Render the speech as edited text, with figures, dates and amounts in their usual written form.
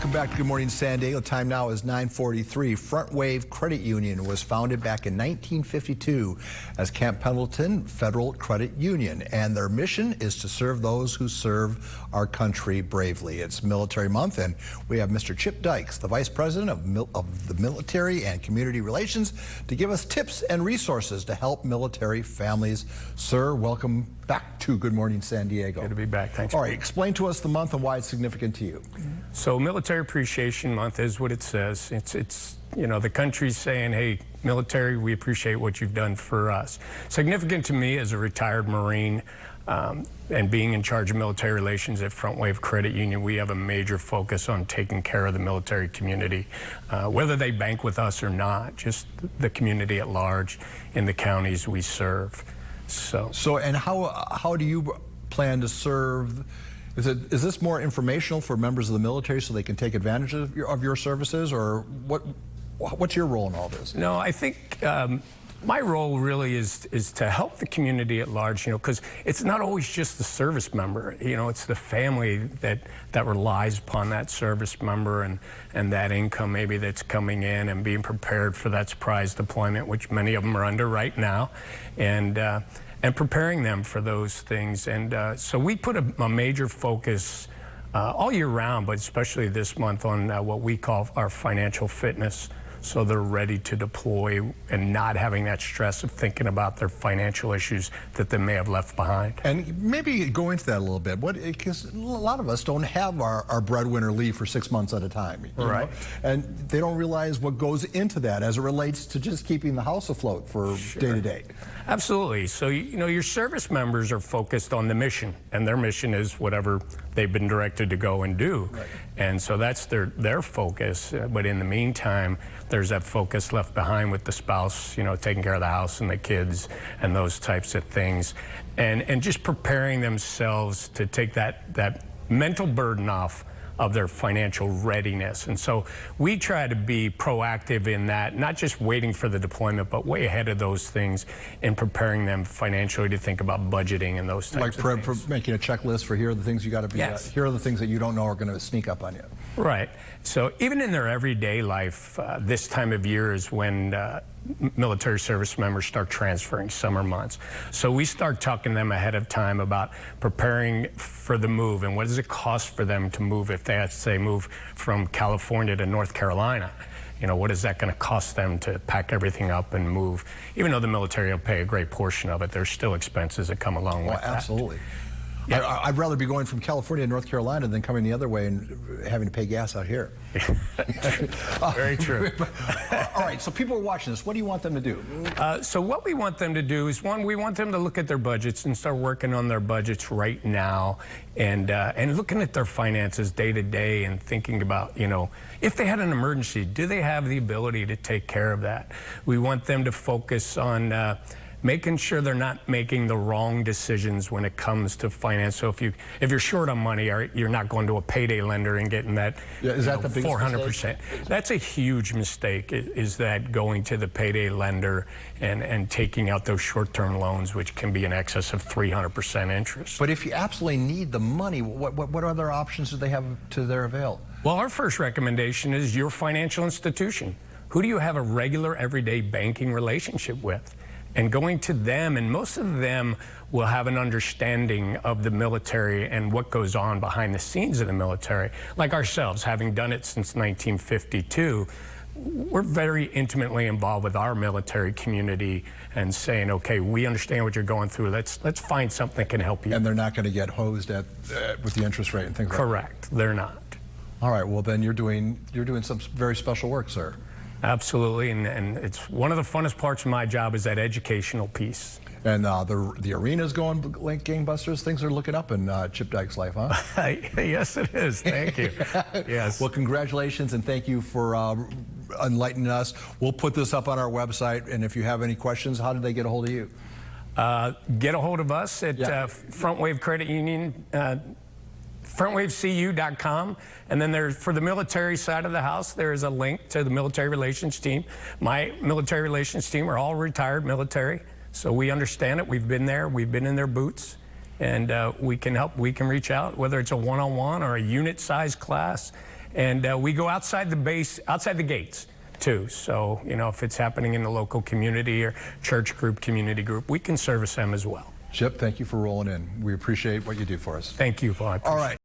Welcome back to Good Morning San Diego. Time now is 9:43. Frontwave Credit Union was founded back in 1952 as Camp Pendleton Federal Credit Union, and their mission is to serve those who serve our country bravely. It's Military Month, and we have Mr. Chip Dykes, the Vice President of the Military and Community Relations, to give us tips and resources to help military families. Sir, welcome back to Good Morning San Diego. Good to be back. Thanks. All right, explain to us the month and why it's significant to you. So Military Appreciation Month is what it says. It's you know, the country's saying, hey, military, we appreciate what you've done for us. Significant to me as a retired Marine and being in charge of military relations at Frontwave Credit Union, we have a major focus on taking care of the military community, whether they bank with us or not, just the community at large in the counties we serve. And how do you plan to serve? Is this more informational for members of the military so they can take advantage of your services, or what's your role in all this? No, I think my role really is to help the community at large, you know, because it's not always just the service member, you know, it's the family that relies upon that service member and that income maybe that's coming in, and being prepared for that surprise deployment, which many of them are under right now, and preparing them for those things. And so we put a major focus all year round, but especially this month, on what we call our financial fitness, so they're ready to deploy and not having that stress of thinking about their financial issues that they may have left behind. And maybe go into that a little bit, because a lot of us don't have our breadwinner leave for 6 months at a time. Right. And they don't realize what goes into that as it relates to just keeping the house afloat for day to day. Absolutely. So, you know, your service members are focused on the mission, and their mission is whatever they've been directed to go and do. Right. And so that's their focus. But in the meantime, there's that focus left behind with the spouse, you know, taking care of the house and the kids and those types of things. And just preparing themselves to take that mental burden off of their financial readiness. And so we try to be proactive in that, not just waiting for the deployment, but way ahead of those things and preparing them financially to think about budgeting and those types of things. Like making a checklist for here are the things you got to be, yes. Here are the things that you don't know are going to sneak up on you. Right. So even in their everyday life, this time of year is when military service members start transferring, summer months. So we start talking to them ahead of time about preparing for the move, and what does it cost for them to move if they had to, say, move from California to North Carolina. You know, what is that going to cost them to pack everything up and move? Even though the military will pay a great portion of it, there's still expenses that come along with that. Absolutely. Yeah. I'd rather be going from California to North Carolina than coming the other way and having to pay gas out here. Very true. All right, so people are watching this. What do you want them to do? So what we want them to do is, one, we want them to look at their budgets and start working on their budgets right now, and looking at their finances day to day and thinking about, you know, if they had an emergency, do they have the ability to take care of that? We want them to focus on making sure they're not making the wrong decisions when it comes to finance. So if you're short on money, or you're not going to a payday lender and getting that, is that the biggest 400%. mistake? That's a huge mistake, is that going to the payday lender and taking out those short-term loans, which can be in excess of 300% interest. But if you absolutely need the money, what other options do they have to their avail? Well, our first recommendation is your financial institution. Who do you have a regular, everyday banking relationship with? And going to them, and most of them will have an understanding of the military and what goes on behind the scenes of the military. Like ourselves, having done it since 1952, we're very intimately involved with our military community and saying, okay, we understand what you're going through. Let's find something that can help you. And they're not going to get hosed with the interest rate and things like that. Correct. They're not. All right. Well, then you're doing some very special work, sir. Absolutely, and it's one of the funnest parts of my job is that educational piece. And the arena's going like gangbusters. Things are looking up in Chip Dykes' life, huh? Yes, it is. Thank you. Yes. Well, congratulations, and thank you for enlightening us. We'll put this up on our website, and if you have any questions, how do they get a hold of you? Get a hold of us at Frontwave Credit Union. Frontwavecu.com, and then for the military side of the house, there is a link to the military relations team. My military relations team are all retired military, so we understand it. We've been there, we've been in their boots, and we can help. We can reach out, whether it's a one-on-one or a unit-sized class, And we go outside the gates too. So, you know, if it's happening in the local community or church group, community group, we can service them as well. Chip, thank you for rolling in. We appreciate what you do for us. Thank you, Paul. All right.